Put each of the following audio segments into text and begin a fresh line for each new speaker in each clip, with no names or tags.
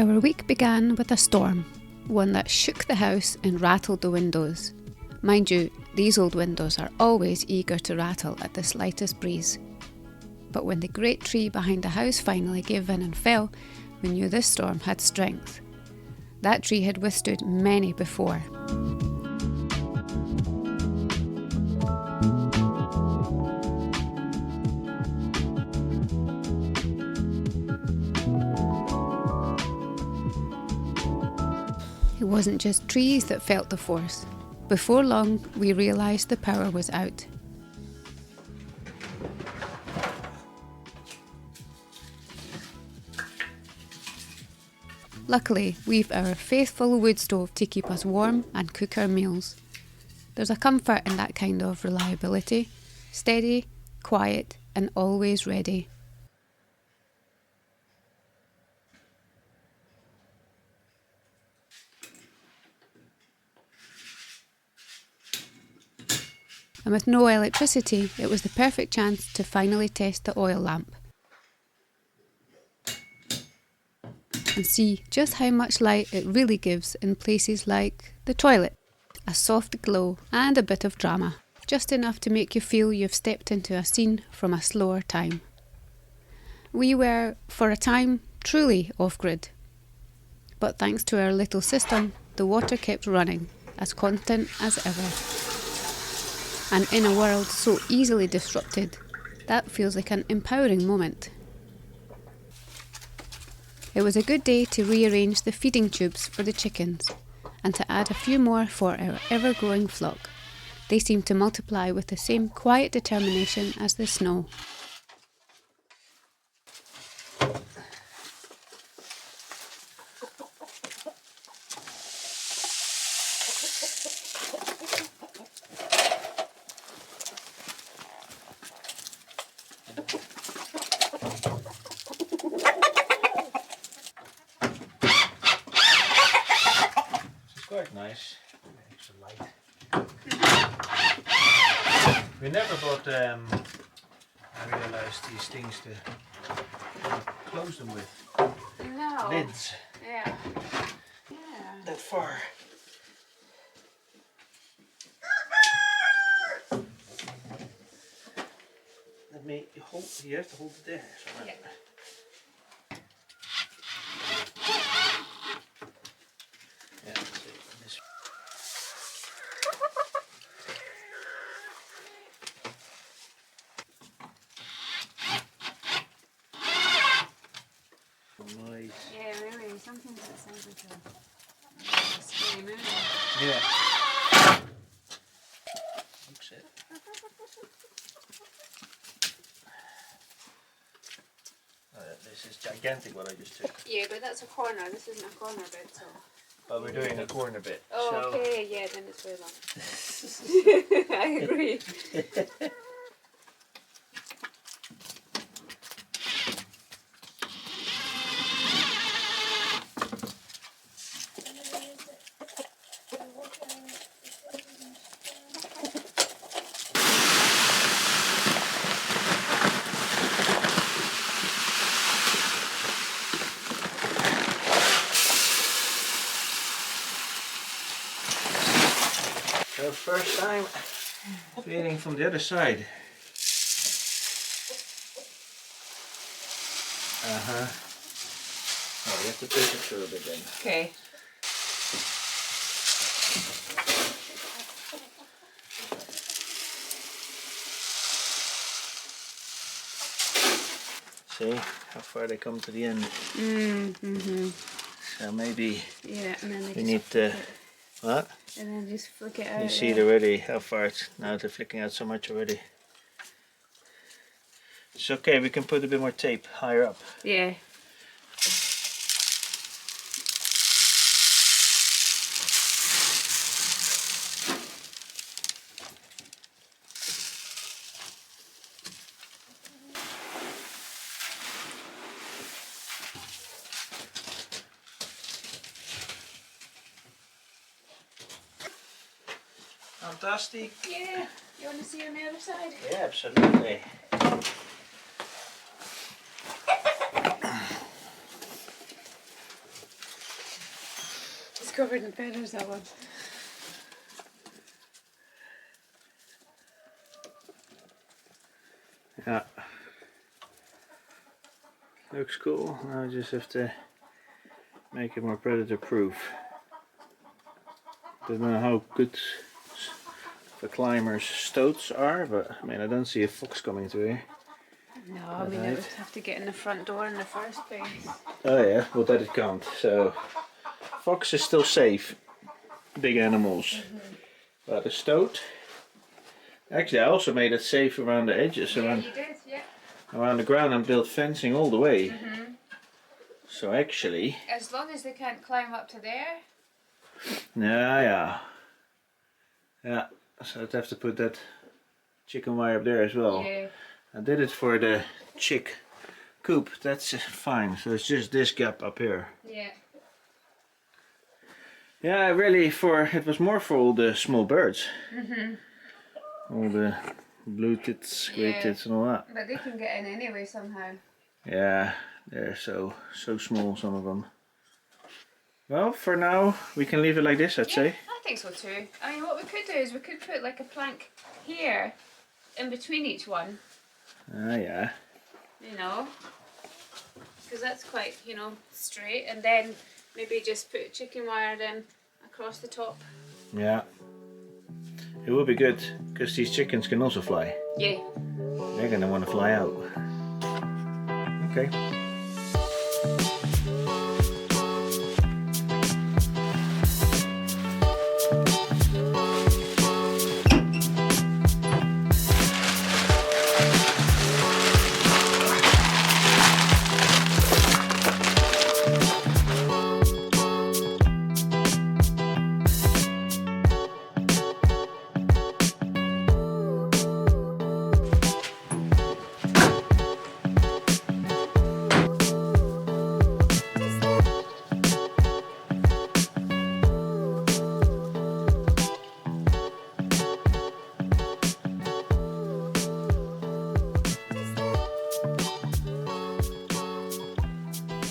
Our week began with a storm, one that shook the house and rattled the windows. Mind you, these old windows are always eager to rattle at the slightest breeze. But when the great tree behind the house finally gave in and fell, we knew this storm had strength. That tree had withstood many before. It wasn't just trees that felt the force. Before long, we realised the power was out. Luckily, we've our faithful wood stove to keep us warm and cook our meals. There's a comfort in that kind of reliability. Steady, quiet, and always ready. And with no electricity, it was the perfect chance to finally test the oil lamp and see just how much light it really gives in places like the toilet. A soft glow and a bit of drama, just enough to make you feel you've stepped into a scene from a slower time. We were, for a time, truly off-grid. But thanks to our little system, the water kept running, as constant as ever. And in a world so easily disrupted, that feels like an empowering moment. It was a good day to rearrange the feeding tubes for the chickens and to add a few more for our ever-growing flock. They seem to multiply with the same quiet determination as the snow.
Quite nice. Extra light. We never bought I realised these things to close them with.
No.
Lids.
Yeah.
That far. Let me hold. You have to hold it there. So
Yeah.
Yeah, that's it. This. Nice.
Yeah, really. Sometimes it sounds like a scary movie.
Yeah. Looks it. This is gigantic what I just took.
Yeah, but that's a corner. This isn't a corner bit, so.
But we're doing a corner bit.
Oh,
so.
okay. Yeah, then it's very long. I agree.
So first time feeding from the other side. Oh, you have to push it through a bit then.
Okay.
See how far they come to the end. So maybe
Yeah, and then
we need to. What?
And then just flick it out.
You see it already, how far it's now they're flicking out so much already. It's okay, we can put a bit more tape higher up.
Yeah.
Fantastic.
Yeah. You want to see on the other side?
Yeah, absolutely.
covered in feathers, that one.
Yeah. Looks cool. Now I just have to make it more predator proof. Don't know how good the climbers' stoats are, but I mean I don't see a fox coming through here.
No, I mean it would have to get in the front door in the first place.
Oh yeah, well that it can't. So fox is still safe. Big animals. But the stoat. Actually I also made it safe around the edges.
Yeah, you did, yeah.
Around the ground and built fencing all the way. So actually...
As long as they can't climb up to there.
Yeah. So I'd have to put that chicken wire up there as well.
Yeah.
I did it for the chick coop. That's fine. So it's just this gap up here.
Yeah.
Yeah, really it was more for all the small birds. All the blue tits, grey tits and all that.
But they can get in anyway somehow.
Yeah, they're so small, some of them. Well, for now, we can leave it like this, I'd say.
I think so too. I mean, what we could do is we could put like a plank here in between each one.
Ah, yeah.
You know, because that's quite, you know, straight. And then maybe just put chicken wire then across the top.
Yeah. It would be good, because these chickens can also fly.
Yeah.
They're going to want to fly out. Okay.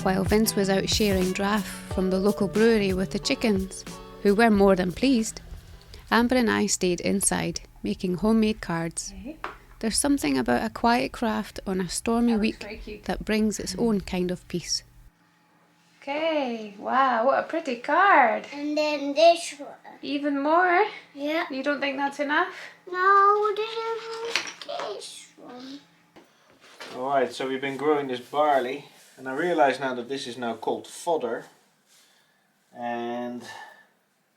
While Vince was out sharing draff from the local brewery with the chickens, who were more than pleased, Amber and I stayed inside, making homemade cards. There's something about a quiet craft on a stormy week that brings its own kind of peace. Okay, wow, what a pretty card.
And then this one.
Even more?
Yeah.
You don't think that's enough?
No, this one.
Alright, so we've been growing this barley. And I realize now that this is now called fodder. And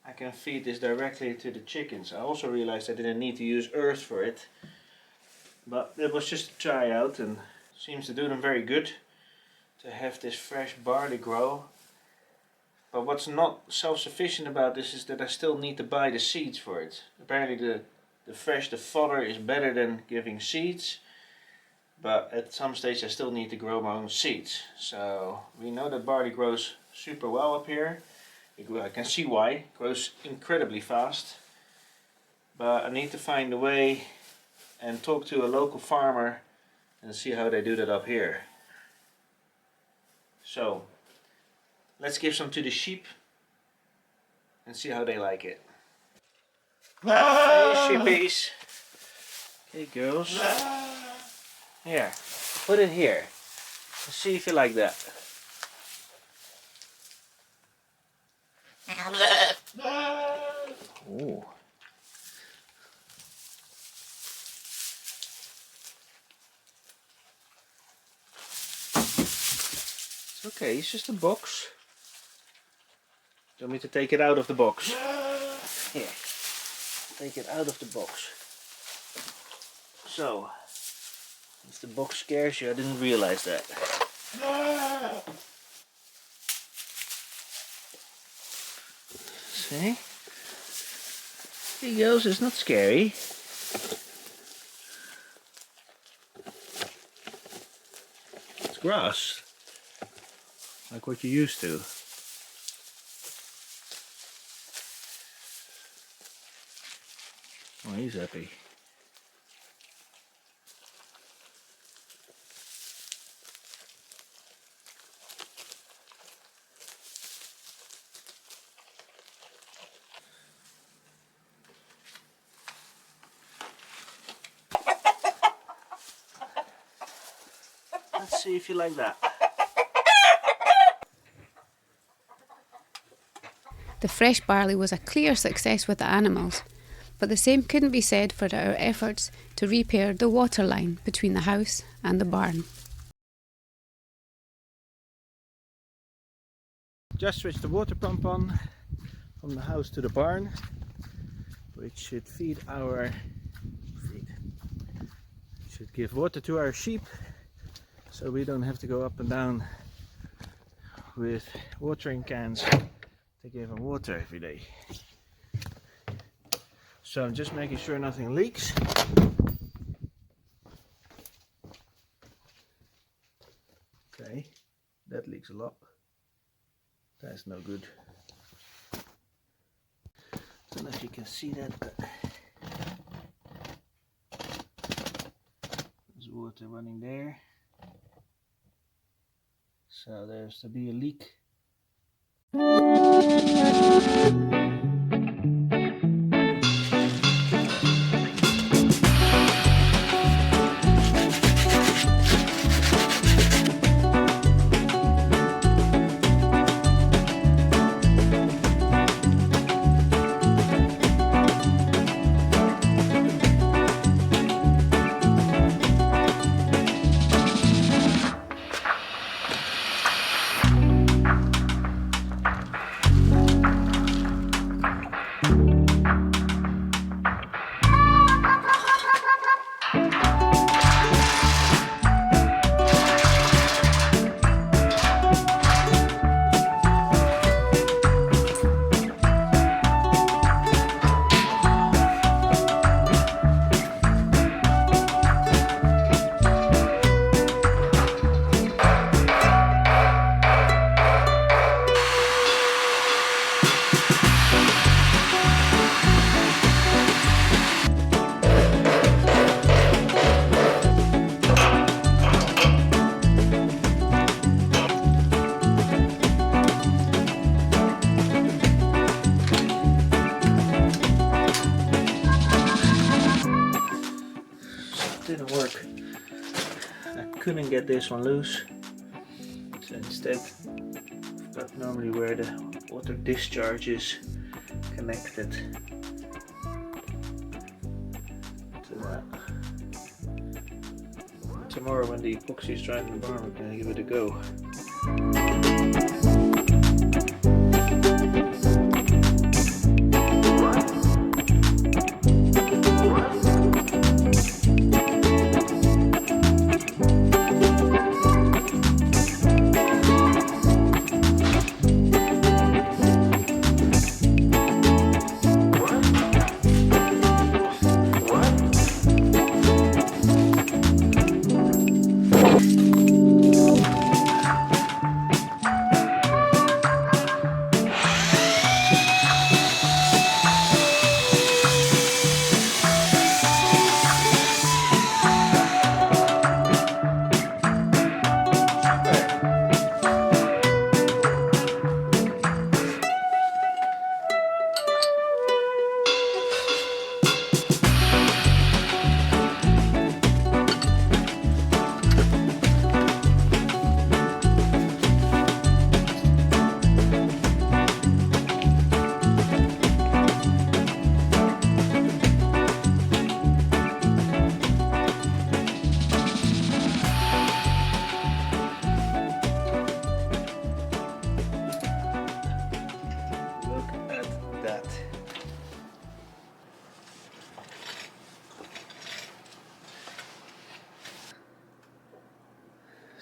I can feed this directly to the chickens. I also realized I didn't need to use earth for it. But it was just a try out and seems to do them very good to have this fresh barley grow. But what's not self-sufficient about this is that I still need to buy the seeds for it. Apparently the fodder is better than giving seeds. But at some stage I still need to grow my own seeds. So we know that barley grows super well up here. I can see why. It grows incredibly fast. But I need to find a way and talk to a local farmer and see how they do that up here. So let's give some to the sheep and see how they like it. Hey sheepies. Hey girls. Here, put it here. Let's see if you like that. Ooh. It's okay, it's just a box. Do you want me to take it out of the box? Here, take it out of the box. So. If the box scares you, I didn't realize that. See? Here goes, it's not scary. It's grass. Like what you're used to. Oh, he's happy. Let's see if you like that.
The fresh barley was a clear success with the animals, but the same couldn't be said for our efforts to repair the water line between the house and the barn.
Just switched the water pump on from the house to the barn, which should should give water to our sheep, so we don't have to go up and down with watering cans to give them water every day. So I'm just making sure nothing leaks. Okay, that leaks a lot. That's no good. Don't know if you can see that, but there's water running there. So there's to be a leak. Didn't work. I couldn't get this one loose, so instead I've got normally where the water discharge is connected to that. Tomorrow when the epoxy is dried in the barn, we're going to give it a go.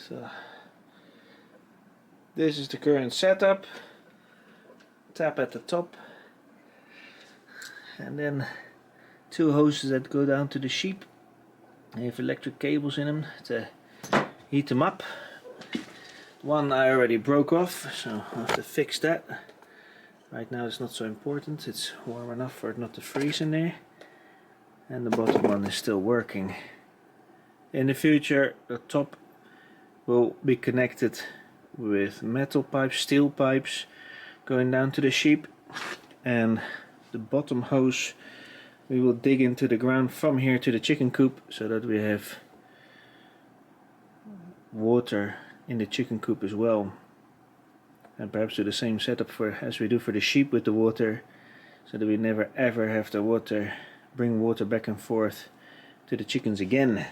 So this is the current setup. Tap at the top, and then two hoses that go down to the sheep. They have electric cables in them to heat them up. One I already broke off, so I'll have to fix that. Right now it's not so important, it's warm enough for it not to freeze in there. And the bottom one is still working. In the future the top will be connected with metal pipes, steel pipes going down to the sheep, and the bottom hose we will dig into the ground from here to the chicken coop, so that we have water in the chicken coop as well, and perhaps do the same setup as we do for the sheep with the water, so that we never ever have to bring water back and forth to the chickens again.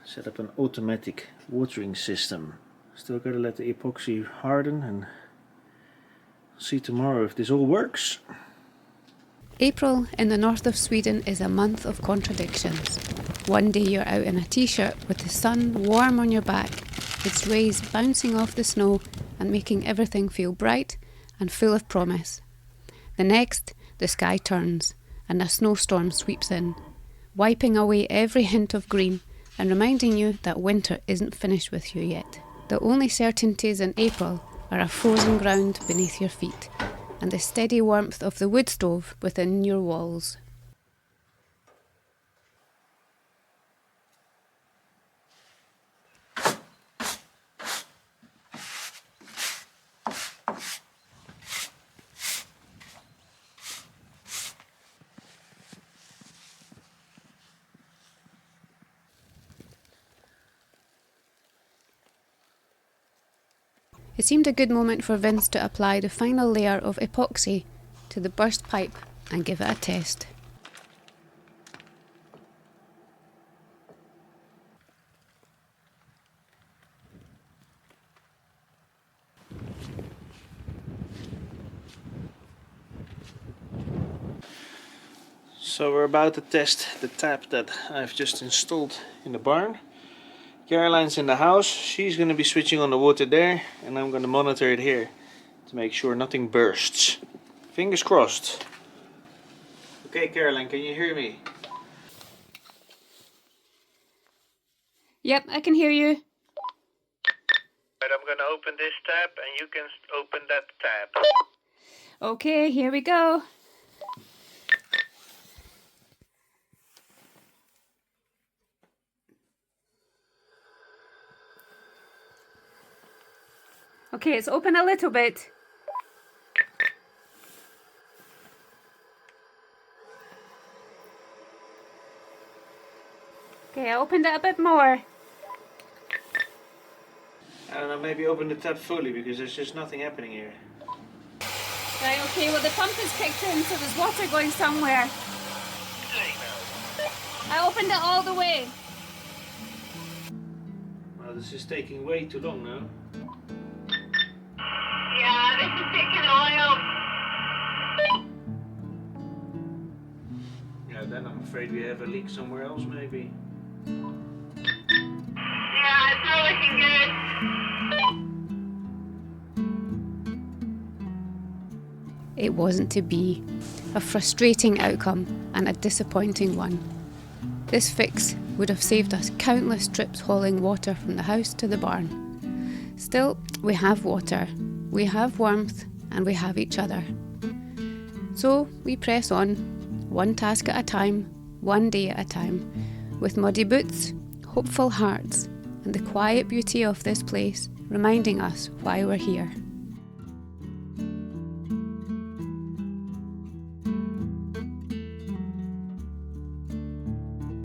Set up an automatic watering system. Still gotta let the epoxy harden and see tomorrow if this all works.
April in the north of Sweden is a month of contradictions. One day you're out in a t-shirt with the sun warm on your back, its rays bouncing off the snow and making everything feel bright and full of promise. The next, the sky turns and a snowstorm sweeps in, wiping away every hint of green and reminding you that winter isn't finished with you yet. The only certainties in April are a frozen ground beneath your feet and the steady warmth of the wood stove within your walls. It seemed a good moment for Vince to apply the final layer of epoxy to the burst pipe and give it a test.
So we're about to test the tap that I've just installed in the barn. Caroline's in the house, she's going to be switching on the water there, and I'm going to monitor it here to make sure nothing bursts. Fingers crossed. Okay, Caroline, can you hear me?
Yep, I can hear you.
Right, I'm going to open this tab and you can open that tab.
Okay, here we go. Okay, it's open a little bit. Okay, I opened it a bit more.
I don't know, maybe open the tap fully because there's just nothing happening here.
Right, okay, well the pump is kicked in, so there's water going somewhere. I opened it all the way.
Well, this is taking way too long now.
Yeah, this is taking oil.
Yeah, then I'm afraid we have a leak somewhere else maybe.
Yeah, it's not looking good.
It wasn't to be. A frustrating outcome and a disappointing one. This fix would have saved us countless trips hauling water from the house to the barn. Still, we have water, we have warmth, and we have each other. So we press on, one task at a time, one day at a time, with muddy boots, hopeful hearts, and the quiet beauty of this place reminding us why we're here.